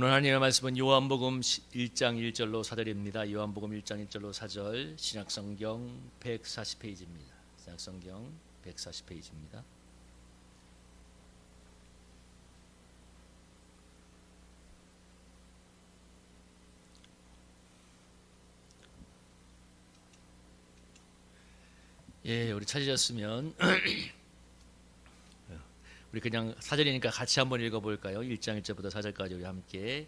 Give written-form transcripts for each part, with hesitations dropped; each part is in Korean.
오늘 하나님의 말씀은 요한복음 1장 1절로 4절입니다. 요한복음 1장 1절로 4절, 신약성경 140페이지입니다. 신약성경 140페이지입니다. 예, 우리 찾으셨으면 우리 그냥 4절이니까 같이 한번 읽어볼까요? 1장 1절부터 4절까지 우리 함께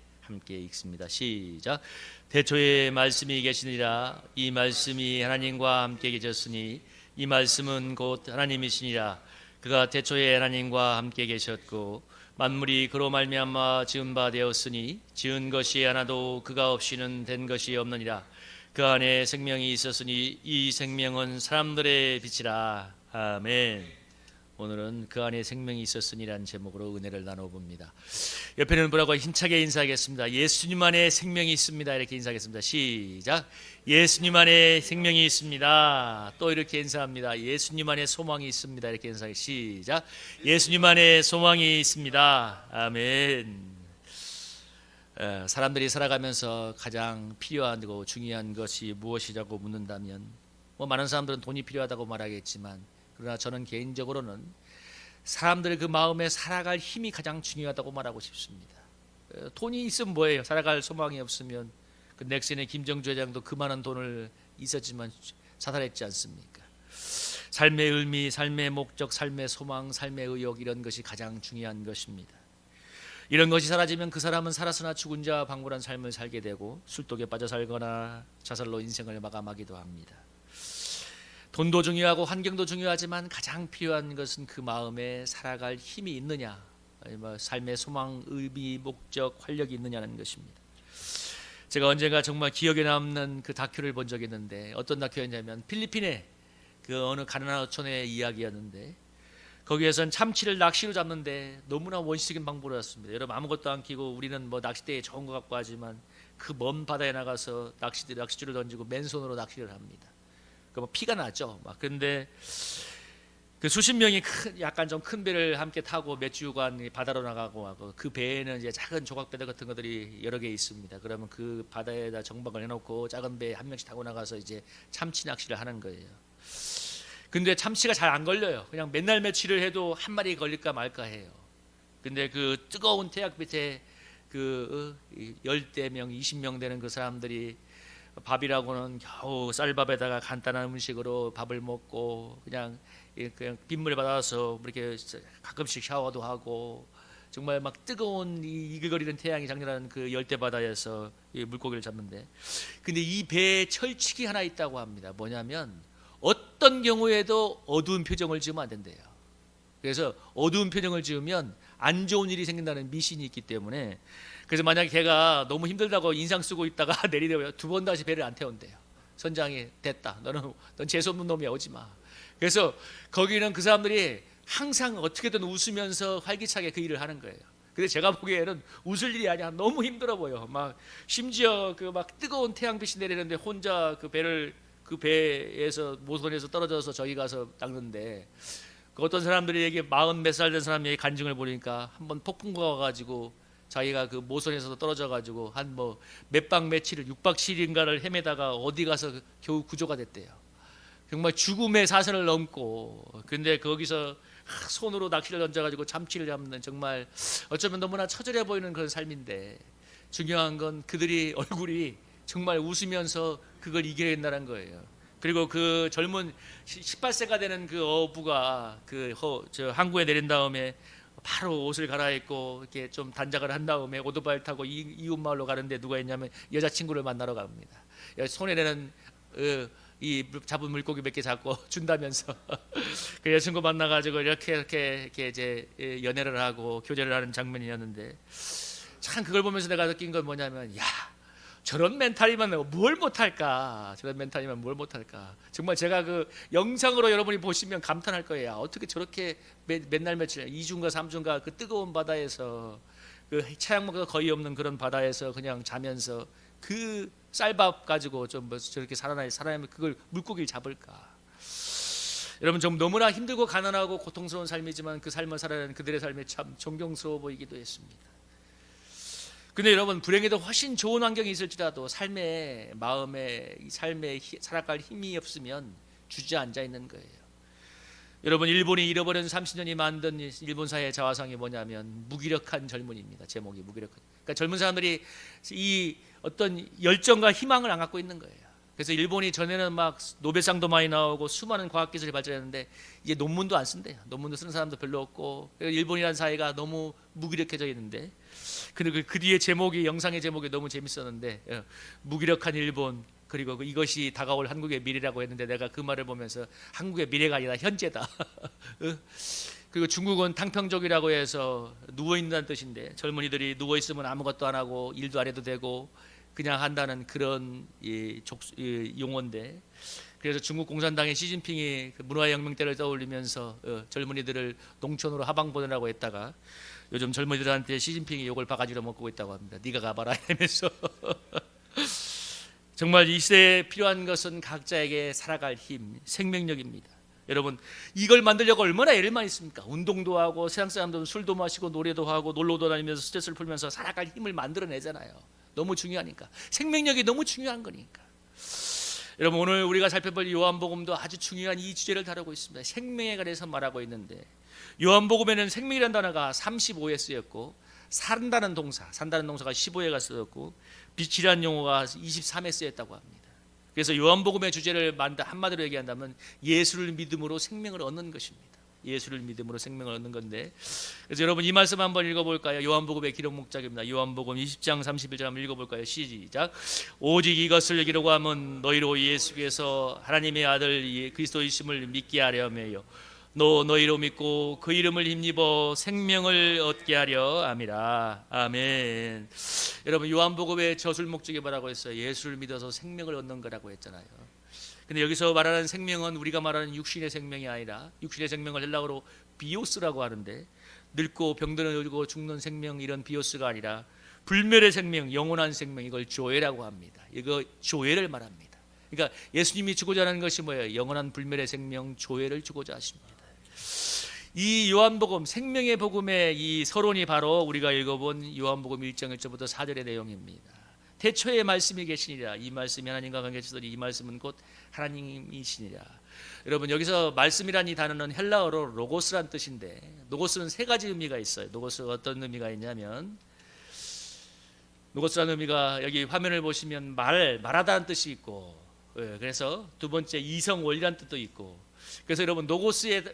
읽습니다. 시작. 태초에 말씀이 계시니라. 이 말씀이 하나님과 함께 계셨으니 이 말씀은 곧 하나님이시니라. 그가 태초에 하나님과 함께 계셨고 만물이 그로 말미암아 지은 바 되었으니 지은 것이 하나도 그가 없이는 된 것이 없느니라. 그 안에 생명이 있었으니 이 생명은 사람들의 빛이라. 아멘. 오늘은 그 안에 생명이 있었으니라는 제목으로 은혜를 나눠봅니다. 옆에는 뭐라고 힘차게 인사하겠습니다. 예수님 안에 생명이 있습니다. 이렇게 인사하겠습니다. 시작. 예수님 안에 생명이 있습니다. 또 이렇게 인사합니다. 예수님 안에 소망이 있습니다. 이렇게 인사하겠습니다. 시작. 예수님 안에 소망이 있습니다. 아멘. 사람들이 살아가면서 가장 필요하고 중요한 것이 무엇이라고 묻는다면 많은 사람들은 돈이 필요하다고 말하겠지만 그러나 저는 개인적으로는 사람들의 그 마음에 살아갈 힘이 가장 중요하다고 말하고 싶습니다. 돈이 있으면 뭐예요? 살아갈 소망이 없으면 그 넥센의 김정주 회장도 그 많은 돈을 있었지만 자살했지 않습니까? 삶의 의미, 삶의 목적, 삶의 소망, 삶의 의욕 이런 것이 가장 중요한 것입니다. 이런 것이 사라지면 그 사람은 살아서나 죽은 자와 방불한 삶을 살게 되고 술독에 빠져 살거나 자살로 인생을 마감하기도 합니다. 돈도 중요하고 환경도 중요하지만 가장 필요한 것은 그 마음에 살아갈 힘이 있느냐, 삶의 소망, 의미, 목적, 활력이 있느냐는 것입니다. 제가 언젠가 정말 기억에 남는 그 다큐를 본 적이 있는데 어떤 다큐였냐면 필리핀의 그 어느 가난한 어촌의 이야기였는데 거기에선 참치를 낚시로 잡는데 너무나 원시적인 방법이었습니다. 여러분 아무것도 안 끼고 우리는 낚싯대에 좋은 것 같고 하지만 그 먼 바다에 나가서 낚싯줄을 던지고 맨손으로 낚시를 합니다. 피가 나죠. 그런데 그 수십 명이 약간 좀 큰 배를 함께 타고 몇 주간 바다로 나가고 그 배에는 이제 작은 조각배들 같은 것들이 여러 개 있습니다. 그러면 그 바다에다 정박을 해놓고 작은 배에 한 명씩 타고 나가서 이제 참치 낚시를 하는 거예요. 근데 참치가 잘 안 걸려요. 그냥 맨날 며칠을 해도 한 마리 걸릴까 말까 해요. 근데 그 뜨거운 태양 밑에 그 10명, 20명 되는 그 사람들이 밥이라고는 겨우 쌀밥에다가 간단한 음식으로 밥을 먹고 그냥 빗물 받아서 이렇게 가끔씩 샤워도 하고 정말 막 뜨거운 이글거리는 태양이 장렬한 그 열대 바다에서 물고기를 잡는데 근데 이 배에 철칙이 하나 있다고 합니다. 뭐냐면 어떤 경우에도 어두운 표정을 지으면 안 된대요. 그래서 어두운 표정을 지으면 안 좋은 일이 생긴다는 미신이 있기 때문에 그래서 만약에 걔가 너무 힘들다고 인상 쓰고 있다가 내리려면 두 번 다시 배를 안 태운대요. 선장이 됐다. 넌 재수없는 놈이야. 오지 마. 그래서 거기는 그 사람들이 항상 어떻게든 웃으면서 활기차게 그 일을 하는 거예요. 근데 제가 보기에는 웃을 일이 아니야. 너무 힘들어 보여. 심지어 그 뜨거운 태양빛이 내리는데 혼자 그 배에서 모선에서 떨어져서 저기 가서 닦는데 그 어떤 사람들이 얘기 40 몇 살 된 사람이 간증을 보니까 한번 폭풍우가 와가지고 자기가 그 모선에서 떨어져가지고 한 몇 박 며칠을 6박 7일인가를 헤매다가 어디 가서 겨우 구조가 됐대요. 정말 죽음의 사선을 넘고 근데 거기서 손으로 낚시를 던져가지고 참치를 잡는 정말 어쩌면 너무나 처절해 보이는 그런 삶인데 중요한 건 그들이 얼굴이 정말 웃으면서 그걸 이겨낸다는 거예요. 그리고 그 젊은 18세가 되는 그 어부가 저 항구에 내린 다음에 바로 옷을 갈아입고 이렇게 좀 단장을 한 다음에 오토바이를 타고 이웃 마을로 가는데 누가 있냐면 여자친구를 만나러 갑니다. 손에는 이 잡은 물고기 몇 개 잡고 준다면서 그 여자친구 만나가지고 이렇게 이제 연애를 하고 교제를 하는 장면이었는데 참 그걸 보면서 내가 느낀 건 뭐냐면 야 저런 멘탈이면 뭘 못할까. 저런 멘탈이면 뭘 못할까. 정말 제가 그 영상으로 여러분이 보시면 감탄할 거예요. 어떻게 저렇게 맨날 며칠 2주인가 3주인가 그 뜨거운 바다에서 그 차양목도 거의 없는 그런 바다에서 그냥 자면서 그 쌀밥 가지고 좀 저렇게 살아나면 그걸 물고기를 잡을까. 여러분 좀 너무나 힘들고 가난하고 고통스러운 삶이지만 그 삶을 살아내는 그들의 삶이 참 존경스러워 보이기도 했습니다. 근데 여러분, 불행해도 훨씬 좋은 환경이 있을지라도 이 삶에 살아갈 힘이 없으면 주저앉아 있는 거예요. 여러분, 일본이 잃어버린 30년이 만든 일본 사회의 자화상이 뭐냐면 무기력한 젊은이입니다. 제목이 무기력한. 그러니까 젊은 사람들이 이 어떤 열정과 희망을 안 갖고 있는 거예요. 그래서 일본이 전에는 막 노벨상도 많이 나오고 수많은 과학기술이 발전했는데 이제 논문도 안 쓴대요. 논문도 쓰는 사람도 별로 없고, 일본이라는 사회가 너무 무기력해져 있는데, 그리고 그 뒤에 영상의 제목이 너무 재밌었는데, 무기력한 일본, 그리고 이것이 다가올 한국의 미래라고 했는데, 내가 그 말을 보면서 한국의 미래가 아니라 현재다. 그리고 중국은 탕평족이라고 해서 누워있는다는 뜻인데, 젊은이들이 누워있으면 아무것도 안 하고 일도 안 해도 되고 그냥 한다는 그런 용어인데, 그래서 중국 공산당의 시진핑이 그 문화혁명 때를 떠올리면서 젊은이들을 농촌으로 하방 보내라고 했다가 요즘 젊은이들한테 시진핑이 욕을 바가지로 먹고 있다고 합니다. 네가 가봐라 하면서. 정말 이 시대에 필요한 것은 각자에게 살아갈 힘, 생명력입니다. 여러분, 이걸 만들려고 얼마나 애를 많이 씁니까? 운동도 하고, 세상 사람들은 술도 마시고 노래도 하고 놀러도 다니면서 스트레스를 풀면서 살아갈 힘을 만들어내잖아요. 너무 중요하니까. 생명력이 너무 중요한 거니까. 여러분, 오늘 우리가 살펴볼 요한복음도 아주 중요한 이 주제를 다루고 있습니다. 생명에 관해서 말하고 있는데, 요한복음에는 생명이라는 단어가 35에 쓰였고, 산다는 동사가 15회가 쓰였고, 빛이라는 용어가 23에 쓰였다고 합니다. 그래서 요한복음의 주제를 한마디로 얘기한다면 예수를 믿음으로 생명을 얻는 것입니다. 예수를 믿음으로 생명을 얻는 건데, 그래서 여러분, 이 말씀 한번 읽어볼까요? 요한복음의 기록 목적입니다. 요한복음 20장 31절 한번 읽어볼까요? 시작. 오직 이것을 기록하고 하면 너희로 예수께서 하나님의 아들 그리스도이심을 믿게 하려 함이요 너희로 믿고 그 이름을 힘입어 생명을 얻게 하려 함이라. 아멘. 여러분, 요한복음의 저술 목적이 뭐라고 했어요? 예수를 믿어서 생명을 얻는 거라고 했잖아요. 근데 여기서 말하는 생명은 우리가 말하는 육신의 생명이 아니라, 육신의 생명을 헬라어로 비오스라고 하는데, 늙고 병들고 죽는 생명, 이런 비오스가 아니라 불멸의 생명, 영원한 생명, 이걸 조에라고 합니다. 이거 조에를 말합니다. 그러니까 예수님이 주고자 하는 것이 뭐예요? 영원한 불멸의 생명, 조에를 주고자 하십니다. 이 요한복음, 생명의 복음의 이 서론이 바로 우리가 읽어본 요한복음 1장 1절부터 4절의 내용입니다. 태초에 말씀이 계시니라. 이 말씀이 하나님과 관계시더니 이 말씀은 곧 하나님이시니라. 여러분, 여기서 말씀이란 이 단어는 헬라어로 로고스란 뜻인데, 로고스는 세 가지 의미가 있어요. 로고스가 어떤 의미가 있냐면, 로고스라는 의미가 여기 화면을 보시면 말하다는 뜻이 있고, 그래서 두 번째 이성 원리란 뜻도 있고, 그래서 여러분, 노고스가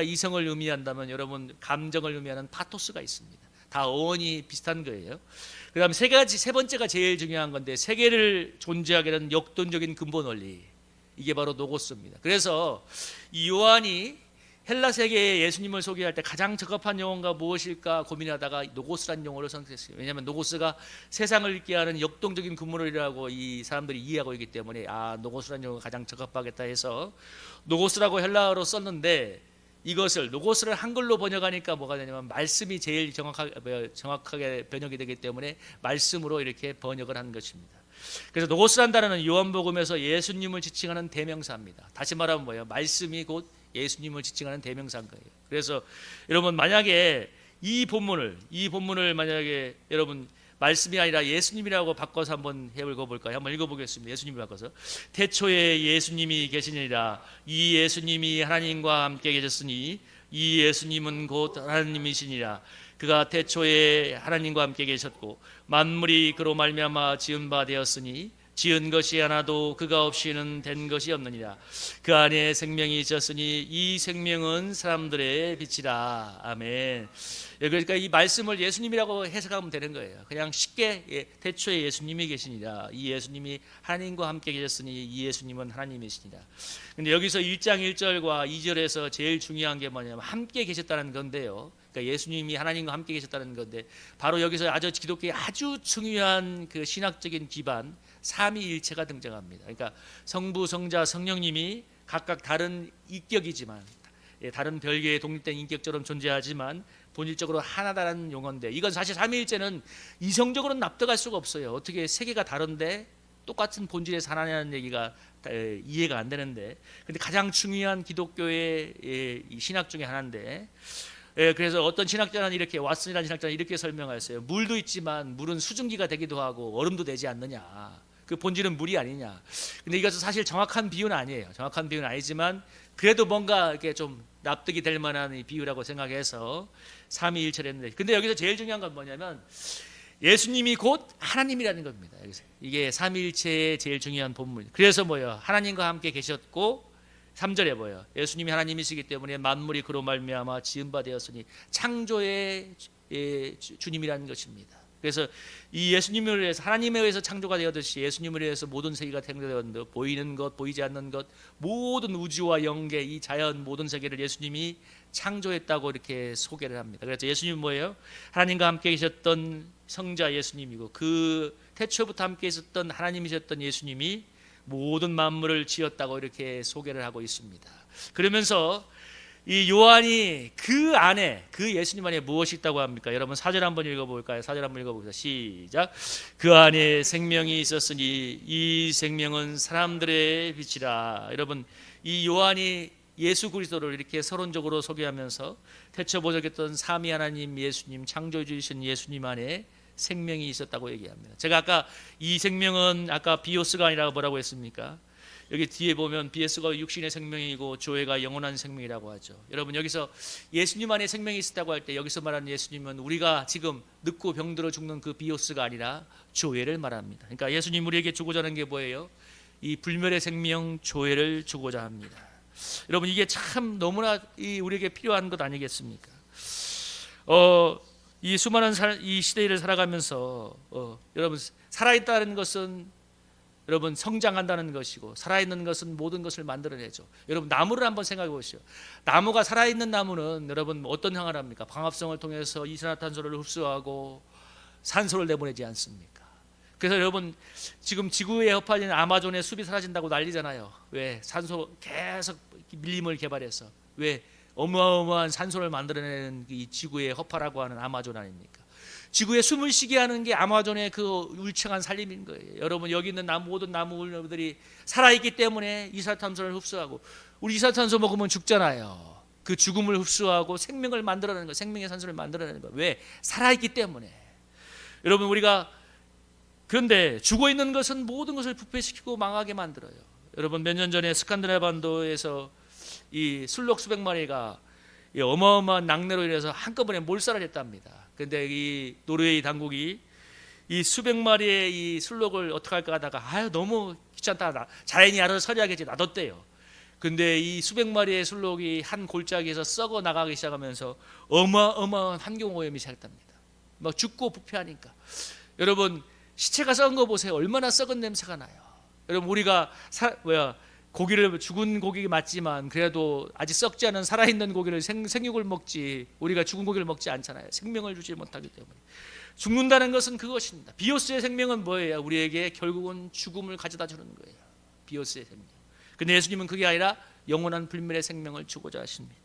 이성을 의미한다면 여러분, 감정을 의미하는 파토스가 있습니다. 다 어원이 비슷한 거예요. 그 다음에 세 번째가 제일 중요한 건데, 세계를 존재하게 하는 역동적인 근본 원리, 이게 바로 노고스입니다. 그래서 이 요한이 헬라 세계에 예수님을 소개할 때 가장 적합한 용어가 무엇일까 고민하다가 노고스란 용어를 선택했어요. 왜냐하면 노고스가 세상을 읽게 하는 역동적인 근본원리라고 이 사람들이 이해하고 있기 때문에, 노고스란 용어가 가장 적합하겠다 해서 노고스라고 헬라어로 썼는데, 이것을 노고스를 한글로 번역하니까 뭐가 되냐면 말씀이 제일 정확하게 번역이 되기 때문에 말씀으로 이렇게 번역을 한 것입니다. 그래서 노고스란 단어는 요한복음에서 예수님을 지칭하는 대명사입니다. 다시 말하면 뭐예요? 말씀이 곧 예수님을 지칭하는 대명사인 거예요. 그래서 여러분, 만약에 이 본문을 만약에 여러분 말씀이 아니라 예수님이라고 바꿔서 한번 읽어볼까요? 한번 읽어보겠습니다. 예수님을 바꿔서, 태초에 예수님이 계시니라. 이 예수님이 하나님과 함께 계셨으니 이 예수님은 곧 하나님이시니라. 그가 태초에 하나님과 함께 계셨고 만물이 그로 말미암아 지은 바 되었으니 지은 것이 하나도 그가 없이는 된 것이 없느니라. 그 안에 생명이 있었으니 이 생명은 사람들의 빛이라. 아멘. 그러니까 이 말씀을 예수님이라고 해석하면 되는 거예요. 그냥 쉽게 태초에 예수님이 계시니라. 이 예수님이 하나님과 함께 계셨으니 이 예수님은 하나님이시니라. 근데 여기서 1장 1절과 2절에서 제일 중요한 게 뭐냐면 함께 계셨다는 건데요. 그러니까 예수님이 하나님과 함께 계셨다는 건데, 바로 여기서 아주 기독교의 아주 중요한 그 신학적인 기반, 삼위일체가 등장합니다. 그러니까 성부, 성자, 성령님이 각각 다른 인격이지만, 다른 별개의 독립된 인격처럼 존재하지만 본질적으로 하나다라는 용어인데, 이건 사실 삼위일체는 이성적으로는 납득할 수가 없어요. 어떻게 세계가 다른데 똑같은 본질에서 하나냐는 얘기가 이해가 안 되는데, 근데 가장 중요한 기독교의 신학 중에 하나인데, 그래서 어떤 신학자는 이렇게 왓슨이라는 신학자는 이렇게 설명하였어요. 물도 있지만 물은 수증기가 되기도 하고 얼음도 되지 않느냐. 그 본질은 물이 아니냐. 근데 이것은 사실 정확한 비유는 아니에요. 정확한 비유는 아니지만 그래도 뭔가 이렇게 좀 납득이 될 만한 이 비유라고 생각해서 삼위일체를 했는데, 근데 여기서 제일 중요한 건 뭐냐면 예수님이 곧 하나님이라는 겁니다. 여기서 이게 삼위일체의 제일 중요한 본문. 그래서 뭐예요? 하나님과 함께 계셨고 3절에 뭐예요? 예수님이 하나님이시기 때문에 만물이 그로 말미암아 지은 바 되었으니 창조의 주님이라는 것입니다. 그래서 이 예수님을 위해서, 하나님에 의해서 창조가 되었듯이 예수님을 위해서 모든 세계가 창조되었는데, 보이는 것 보이지 않는 것 모든 우주와 영계 이 자연 모든 세계를 예수님이 창조했다고 이렇게 소개를 합니다. 그래서 예수님은 뭐예요? 하나님과 함께 계셨던 성자 예수님이고, 그 태초부터 함께 있었던 하나님이셨던 예수님이 모든 만물을 지었다고 이렇게 소개를 하고 있습니다. 그러면서 이 요한이 그 안에, 그 예수님 안에 무엇이 있다고 합니까? 여러분 4절 한번 읽어볼까요? 4절 한번 읽어보겠습니다. 시작. 그 안에 생명이 있었으니 이 생명은 사람들의 빛이라. 여러분 이 요한이 예수 그리스도를 이렇게 서론적으로 소개하면서 태초보적했던 삼위 하나님 예수님, 창조해 주신 예수님 안에 생명이 있었다고 얘기합니다. 제가 아까 이 생명은 아까 비오스가 아니라 뭐라고 했습니까? 여기 뒤에 보면 비오스가 육신의 생명이고 조회가 영원한 생명이라고 하죠. 여러분 여기서 예수님 안에 생명이 있었다고 할 때 여기서 말하는 예수님은 우리가 지금 늙고 병들어 죽는 그 비오스가 아니라 조회를 말합니다. 그러니까 예수님 우리에게 주고자 하는 게 뭐예요? 이 불멸의 생명 조회를 주고자 합니다. 여러분 이게 참 너무나 우리에게 필요한 것 아니겠습니까? 이 수많은 이 시대를 살아가면서 여러분 살아있다는 것은 여러분 성장한다는 것이고, 살아있는 것은 모든 것을 만들어내죠. 여러분 나무를 한번 생각해 보시죠. 나무가 살아있는 나무는 여러분 어떤 향을 합니까? 광합성을 통해서 이산화탄소를 흡수하고 산소를 내보내지 않습니까? 그래서 여러분 지금 지구에 흩어진 아마존의 숲이 사라진다고 난리잖아요. 왜? 산소 계속 밀림을 개발해서. 왜? 어마어마한 산소를 만들어내는 이 지구의 허파라고 하는 아마존 아닙니까? 지구에 숨을 쉬게 하는 게 아마존의 그 울창한 살림인 거예요. 여러분 여기 있는 모든 나무들이 살아있기 때문에 이산화탄소를 흡수하고, 우리 이산화탄소 먹으면 죽잖아요. 그 죽음을 흡수하고 생명을 만들어내는 거, 생명의 산소를 만들어내는 거. 왜? 살아있기 때문에. 여러분 우리가 그런데 죽어있는 것은 모든 것을 부패시키고 망하게 만들어요. 여러분 몇 년 전에 스칸디나비아 반도에서 이 술록 수백 마리가 이 어마어마한 낙뢰로 인해서 한꺼번에 몰살을 했답니다. 그런데 이 노르웨이 당국이 이 수백 마리의 이 술록을 어떻게 할까 하다가 너무 귀찮다, 자연이 알아서 처리하겠지 놔뒀대요. 근데 이 수백 마리의 술록이 한 골짜기에서 썩어 나가기 시작하면서 어마어마한 환경오염이 시작했답니다. 막 죽고 부패하니까. 여러분 시체가 썩은 거 보세요. 얼마나 썩은 냄새가 나요. 여러분 우리가 고기를, 죽은 고기 맞지만 그래도 아직 썩지 않은 살아있는 고기를 생육을 먹지, 우리가 죽은 고기를 먹지 않잖아요. 생명을 주지 못하기 때문에. 죽는다는 것은 그것입니다. 비오스의 생명은 뭐예요? 우리에게 결국은 죽음을 가져다 주는 거예요. 비오스의 생명. 근데 예수님은 그게 아니라 영원한 불멸의 생명을 주고자 하십니다.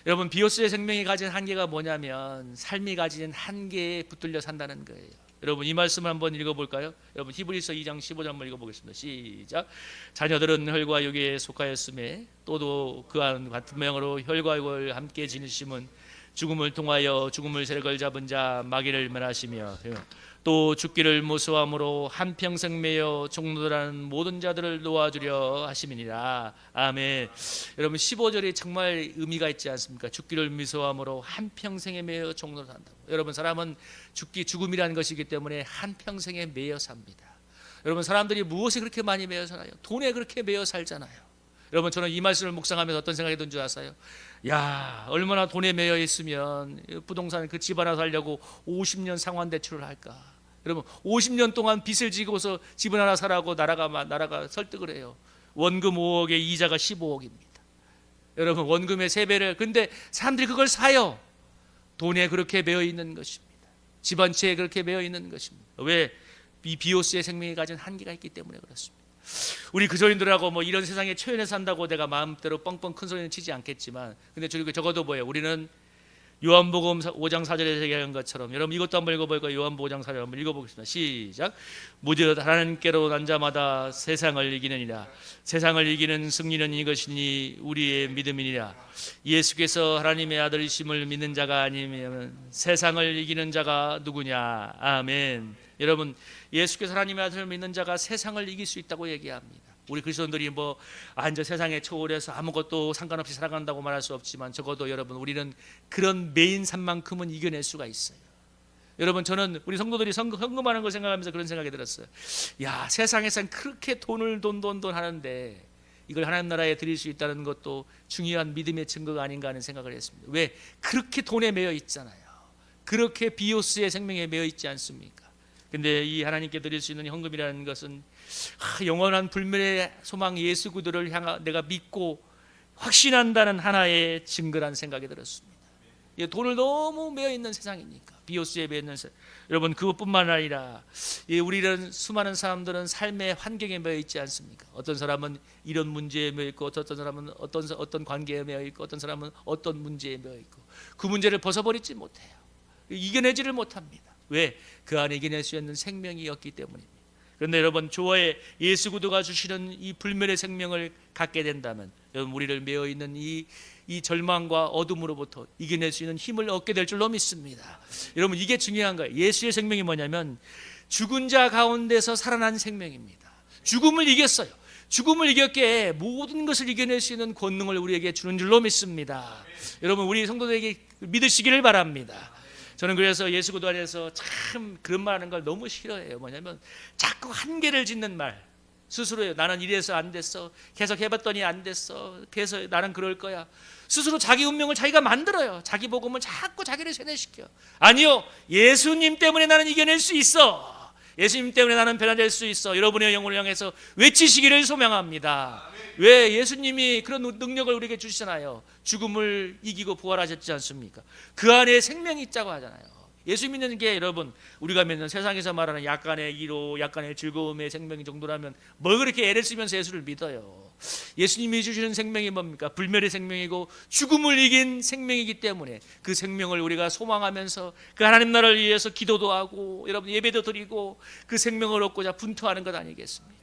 여러분 비오스의 생명이 가진 한계가 뭐냐면 삶이 가진 한계에 붙들려 산다는 거예요. 여러분 이 말씀을 한번 읽어볼까요? 여러분 히브리서 2장 15절 한번 읽어보겠습니다. 시작. 자녀들은 혈과 육에 속하였음에 또도 그와 같은 모양으로 혈과 육을 함께 지니심은 죽음을 통하여 죽음을 세력을 잡은 자 마귀를 멸하시며 또 죽기를 무서워함으로 한평생 매여 종로들하는 모든 자들을 놓아주려 하심이니라. 아멘. 여러분 15절이 정말 의미가 있지 않습니까? 죽기를 무서워함으로 한평생에 매여 종로를 한다고. 여러분 사람은 죽음이라는 것이기 때문에 한평생에 매여 삽니다. 여러분 사람들이 무엇에 그렇게 많이 매여 살아요? 돈에 그렇게 매여 살잖아요. 여러분 저는 이 말씀을 묵상하면서 어떤 생각이 든 줄 아세요? 야, 얼마나 돈에 매여 있으면 부동산 그 집 하나 살려고 50년 상환 대출을 할까? 여러분 50년 동안 빚을 지고서 집을 하나 사라고 나라가 설득을 해요. 원금 5억에 이자가 15억입니다. 여러분 원금의 3배를. 근데 사람들이 그걸 사요. 돈에 그렇게 매여 있는 것입니다. 집 한 채에 그렇게 매여 있는 것입니다. 왜? 이 비오스의 생명이 가진 한계가 있기 때문에 그렇습니다. 우리 그리스도인들하고 뭐 이런 세상에 초연해 산다고 내가 마음대로 뻥뻥 큰 소리는 치지 않겠지만, 근데 적어도 뭐예요? 우리는 요한복음 5장 4절에서 얘기한 것처럼 여러분 이것도 한번 읽어볼까요? 요한복음 5장 4절 한번 읽어보겠습니다. 시작. 무릇 하나님께로 난 자마다 세상을 이기느니라. 세상을 이기는 승리는 이것이니 우리의 믿음이니라. 예수께서 하나님의 아들이심을 믿는 자가 아니면 세상을 이기는 자가 누구냐. 아멘. 여러분 예수께서 하나님의 아들을 믿는 자가 세상을 이길 수 있다고 얘기합니다. 우리 그리스도인들이 이제 세상에 초월해서 아무것도 상관없이 살아간다고 말할 수 없지만 적어도 여러분 우리는 그런 매인 삶만큼은 이겨낼 수가 있어요. 여러분 저는 우리 성도들이 헌금하는 걸 생각하면서 그런 생각이 들었어요. 야, 세상에선 그렇게 돈을 돈 하는데 이걸 하나님 나라에 드릴 수 있다는 것도 중요한 믿음의 증거가 아닌가 하는 생각을 했습니다. 왜? 그렇게 돈에 매여 있잖아요. 그렇게 비오스의 생명에 매여 있지 않습니까? 근데 이 하나님께 드릴 수 있는 헌금이라는 것은 영원한 불멸의 소망 예수 그리스도를 향하 내가 믿고 확신한다는 하나의 증거란 생각이 들었습니다. 돈을 너무 매여 있는 세상이니까 비오스에 매여 있는 세상. 여러분 그것뿐만 아니라 우리는 수많은 사람들은 삶의 환경에 매여 있지 않습니까? 어떤 사람은 이런 문제에 매여 있고 어떤 사람은 어떤 관계에 매여 있고 어떤 사람은 어떤 문제에 매여 있고 그 문제를 벗어버리지 못해요. 이겨내지를 못합니다. 왜? 그 안에 이겨낼 수 있는 생명이 없기 때문입니다. 그런데 여러분 조화에 예수 그리스도가 주시는 이 불멸의 생명을 갖게 된다면 여러분 우리를 매여 있는 이 절망과 어둠으로부터 이겨낼 수 있는 힘을 얻게 될 줄로 믿습니다. 여러분 이게 중요한 거예요. 예수의 생명이 뭐냐면 죽은 자 가운데서 살아난 생명입니다. 죽음을 이겼어요. 죽음을 이겼기에 모든 것을 이겨낼 수 있는 권능을 우리에게 주는 줄로 믿습니다. 여러분 우리 성도들에게 믿으시기를 바랍니다. 저는 그래서 예수 그리스도 안에서 참 그런 말하는 걸 너무 싫어해요. 뭐냐면 자꾸 한계를 짓는 말 스스로요. 나는 이래서 안 됐어. 계속 해봤더니 안 됐어. 그래서 나는 그럴 거야. 스스로 자기 운명을 자기가 만들어요. 자기 복음을 자꾸 자기를 세뇌시켜. 아니요, 예수님 때문에 나는 이겨낼 수 있어. 예수님 때문에 나는 변화될 수 있어. 여러분의 영혼을 향해서 외치시기를 소망합니다. 왜? 예수님이 그런 능력을 우리에게 주시잖아요. 죽음을 이기고 부활하셨지 않습니까? 그 안에 생명이 있다고 하잖아요. 예수 믿는 게 여러분 우리가 믿는 세상에서 말하는 약간의 위로, 약간의 즐거움의 생명 정도라면 뭘 그렇게 애를 쓰면서 예수를 믿어요. 예수님이 주시는 생명이 뭡니까? 불멸의 생명이고 죽음을 이긴 생명이기 때문에 그 생명을 우리가 소망하면서 그 하나님 나라를 위해서 기도도 하고 여러분 예배도 드리고 그 생명을 얻고자 분투하는 것 아니겠습니까?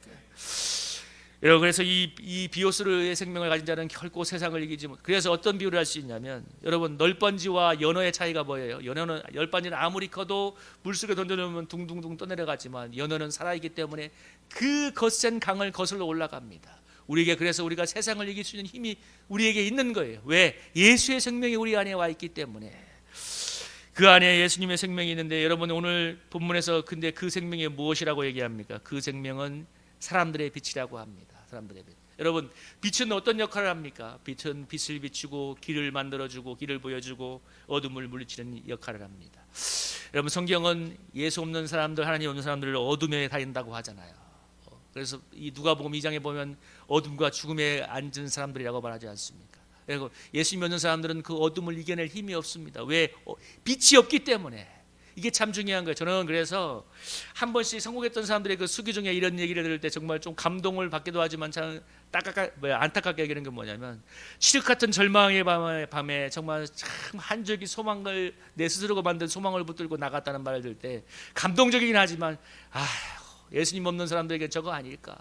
여러분 그래서 이 비오스의 생명을 가진 자는 결코 세상을 이기지 못. 그래서 어떤 비유를 할 수 있냐면 여러분 널빤지와 연어의 차이가 뭐예요? 널빤지는 아무리 커도 물속에 던져놓으면 둥둥둥 떠내려가지만 연어는 살아있기 때문에 그 거센 강을 거슬러 올라갑니다. 우리에게 그래서 우리가 세상을 이길 수 있는 힘이 우리에게 있는 거예요. 왜? 예수의 생명이 우리 안에 와 있기 때문에. 그 안에 예수님의 생명이 있는데 여러분 오늘 본문에서 근데 그 생명이 무엇이라고 얘기합니까? 그 생명은 사람들의 빛이라고 합니다. 사람들의 빛. 여러분 빛은 어떤 역할을 합니까? 빛은 빛을 비추고 길을 만들어주고 길을 보여주고 어둠을 물리치는 역할을 합니다. 여러분 성경은 예수 없는 사람들 하나님 없는 사람들을 어둠에 다닌다고 하잖아요. 그래서 이 누가복음 2장에 보면 어둠과 죽음에 앉은 사람들이라고 말하지 않습니까? 그리고 예수 믿는 사람들은 그 어둠을 이겨낼 힘이 없습니다. 왜? 빛이 없기 때문에. 이게 참 중요한 거예요. 저는 그래서 한 번씩 성공했던 사람들의 그 수기 중에 이런 얘기를 들을 때 정말 좀 감동을 받기도 하지만 참 안타깝게 여기는 게 뭐냐면 시륵 같은 절망의 밤에 정말 참 한 줄기 소망을 내 스스로가 만든 소망을 붙들고 나갔다는 말을 들을 때 감동적이긴 하지만 예수님 없는 사람들에게 저거 아닐까.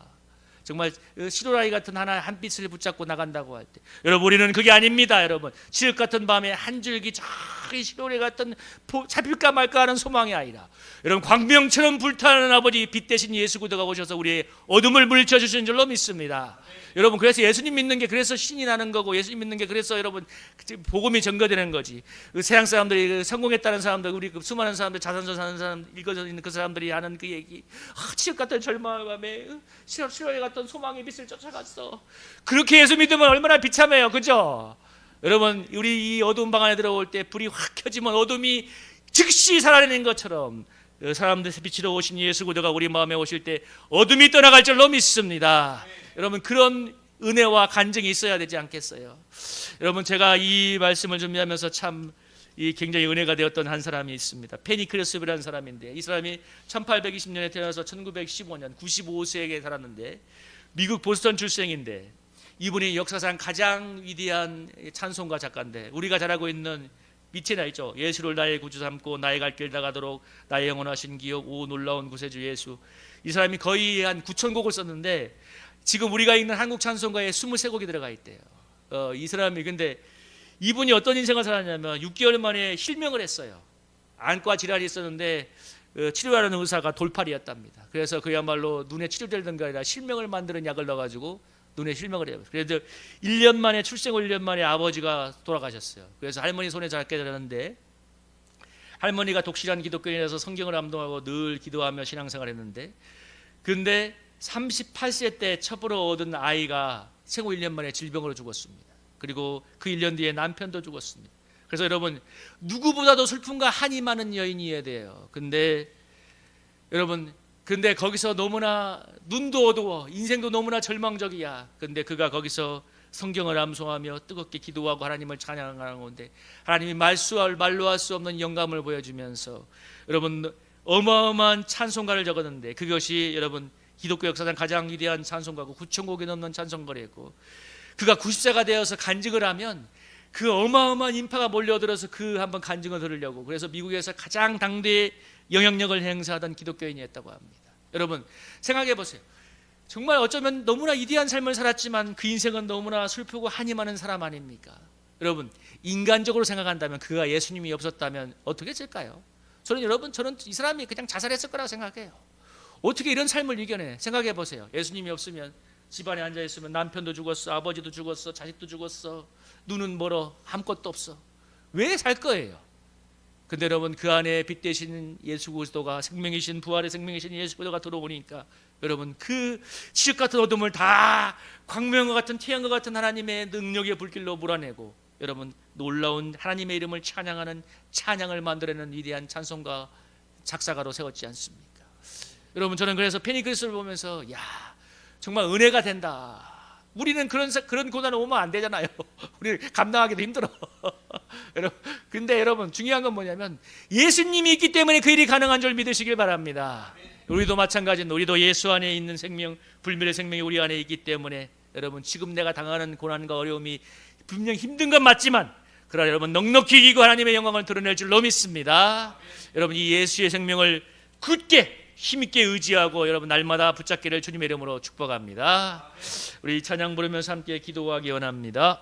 정말 시로라기 같은 한 빛을 붙잡고 나간다고 할 때 여러분 우리는 그게 아닙니다. 여러분 시륵 같은 밤에 한 줄기 저기 시로라기 같은 잡힐까 말까 하는 소망이 아니라 여러분 광명처럼 불타는 아버지 빛 대신 예수 그리스도가 오셔서 우리의 어둠을 물리쳐 주시는 줄로 믿습니다. 여러분 그래서 예수님 믿는 게 그래서 신이 나는 거고 예수님 믿는 게 그래서 여러분 복음이 전거되는 거지. 세상 사람들이 성공했다는 사람들 우리 수많은 사람들 자산서 사는 사람 읽어져 있는 그 사람들이 하는 그 얘기 시륵 같은 절망의 밤에 시로라기 같은 소망의 빛을 쫓아갔어. 그렇게 예수 믿으면 얼마나 비참해요. 그죠? 여러분 우리 이 어두운 방 안에 들어올 때 불이 확 켜지면 어둠이 즉시 사라지는 것처럼 사람들의 빛으로 오신 예수 그리스도가 우리 마음에 오실 때 어둠이 떠나갈 줄로 믿습니다. 여러분 그런 은혜와 간증이 있어야 되지 않겠어요? 여러분 제가 이 말씀을 준비하면서 참 굉장히 은혜가 되었던 한 사람이 있습니다. 페니 크레스비라는 사람인데 이 사람이 1820년에 태어나서 1915년 95세에 살았는데 미국 보스턴 출생인데 이분이 역사상 가장 위대한 찬송가 작가인데 우리가 잘 알고 있는 밑에 나 있죠. 예수를 나의 구주 삼고 나의 갈 길 나가도록 나의 영원하신 기업 오 놀라운 구세주 예수. 이 사람이 거의 한 9천 곡을 썼는데 지금 우리가 읽는 한국 찬송가에 23곡이 들어가 있대요. 이 사람이 근데 이분이 어떤 인생을 살았냐면 6개월 만에 실명을 했어요. 안과 질환이 있었는데 치료하는 의사가 돌팔이었답니다. 그래서 그야말로 눈에 치료되는 게 아니라 실명을 만드는 약을 넣어가지고 눈에 실명을 해요. 그래서 1년 만에 출생 후 1년 만에 아버지가 돌아가셨어요. 그래서 할머니 손에 잡게 되는데 할머니가 독실한 기독교인이라서 성경을 암송하고 늘 기도하며 신앙생활했는데 근데 38세 때 처부로 얻은 아이가 생후 1년 만에 질병으로 죽었습니다. 그리고 그 1년 뒤에 남편도 죽었습니다. 그래서 여러분 누구보다도 슬픔과 한이 많은 여인이어야 돼요. 근데 여러분 근데 거기서 너무나 눈도 어두워 인생도 너무나 절망적이야. 근데 그가 거기서 성경을 암송하며 뜨겁게 기도하고 하나님을 찬양하는 가운데 하나님이 말로 할 수 없는 영감을 보여주면서 여러분 어마어마한 찬송가를 적었는데 그것이 여러분 기독교 역사상 가장 위대한 찬송가고 9천 곡이 넘는 찬송가였고 그가 90세가 되어서 간증을 하면 그 어마어마한 인파가 몰려들어서 그 한번 간증을 들으려고 그래서 미국에서 가장 당대의 영향력을 행사하던 기독교인이었다고 합니다. 여러분 생각해 보세요. 정말 어쩌면 너무나 위대한 삶을 살았지만 그 인생은 너무나 슬프고 한이 많은 사람 아닙니까? 여러분 인간적으로 생각한다면 그가 예수님이 없었다면 어떻게 했을까요? 저는 이 사람이 그냥 자살했을 거라고 생각해요. 어떻게 이런 삶을 이겨내? 생각해 보세요. 예수님이 없으면 집안에 앉아 있으면 남편도 죽었어, 아버지도 죽었어, 자식도 죽었어, 눈은 멀어, 아무것도 없어. 왜 살 거예요? 근데 여러분 그 안에 빛 되신 예수 그리스도가 생명이신 부활의 생명이신 예수 그리스도가 들어오니까 여러분 그 지옥 같은 어둠을 다 광명과 같은 태양과 같은 하나님의 능력의 불길로 몰아내고 여러분 놀라운 하나님의 이름을 찬양하는 찬양을 만들어내는 위대한 찬송가 작사가로 세웠지 않습니까? 여러분 저는 그래서 페니크리스를 보면서 야 정말 은혜가 된다. 우리는 그런 고난을 오면 안 되잖아요. 우리 감당하기도 힘들어. 근데 여러분 중요한 건 뭐냐면 예수님이 있기 때문에 그 일이 가능한 줄 믿으시길 바랍니다. 우리도 마찬가지입니다. 우리도 예수 안에 있는 생명, 불멸의 생명이 우리 안에 있기 때문에 여러분 지금 내가 당하는 고난과 어려움이 분명 힘든 건 맞지만 그러나 여러분 넉넉히 이기고 하나님의 영광을 드러낼 줄로 믿습니다. 여러분 이 예수의 생명을 굳게 힘있게 의지하고 여러분 날마다 붙잡기를 주님의 이름으로 축복합니다. 우리 찬양 부르면서 함께 기도하기 원합니다.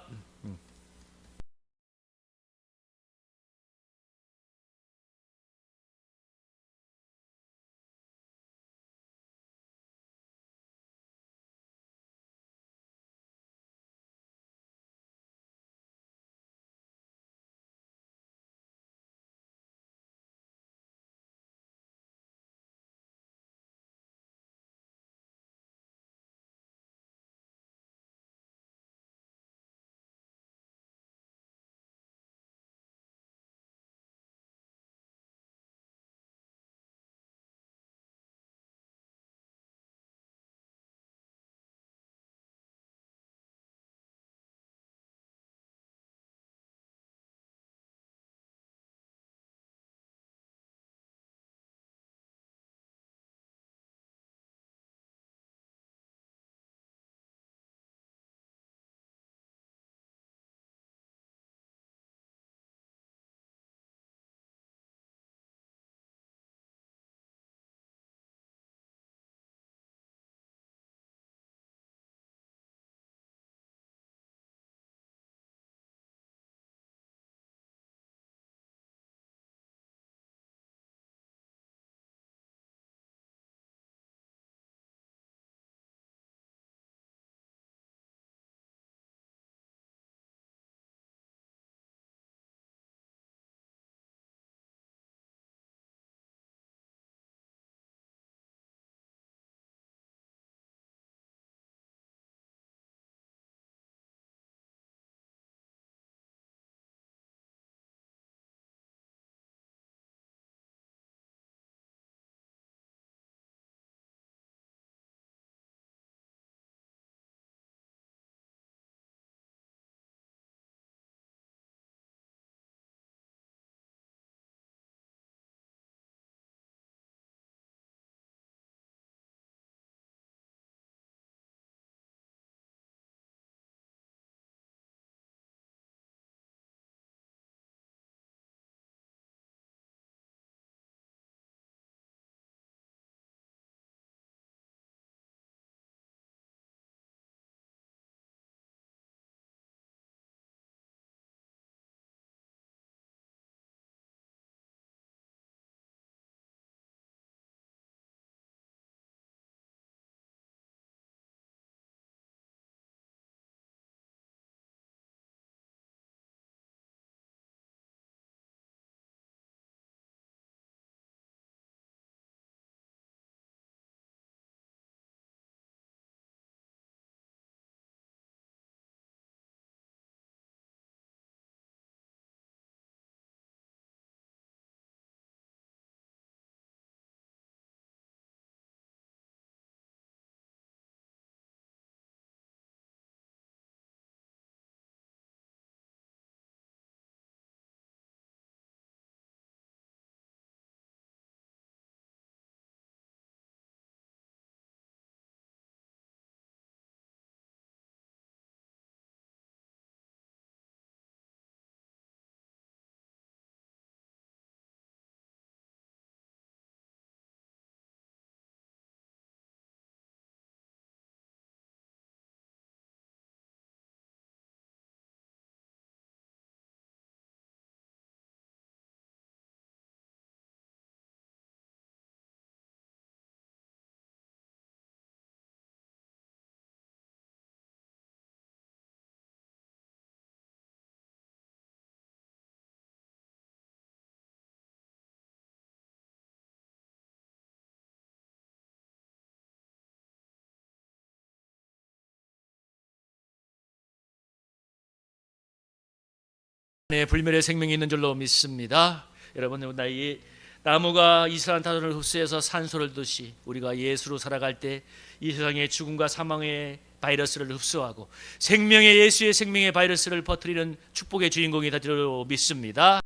네, 불멸의 생명이 있는 줄로 믿습니다. 여러분, 이 나무가 이슬란탄을 흡수해서 산소를 듯이 우리가 예수로 살아갈 때 이 세상의 죽음과 사망의 바이러스를 흡수하고 생명의 예수의 생명의 바이러스를 퍼뜨리는 축복의 주인공이 될 줄로 믿습니다.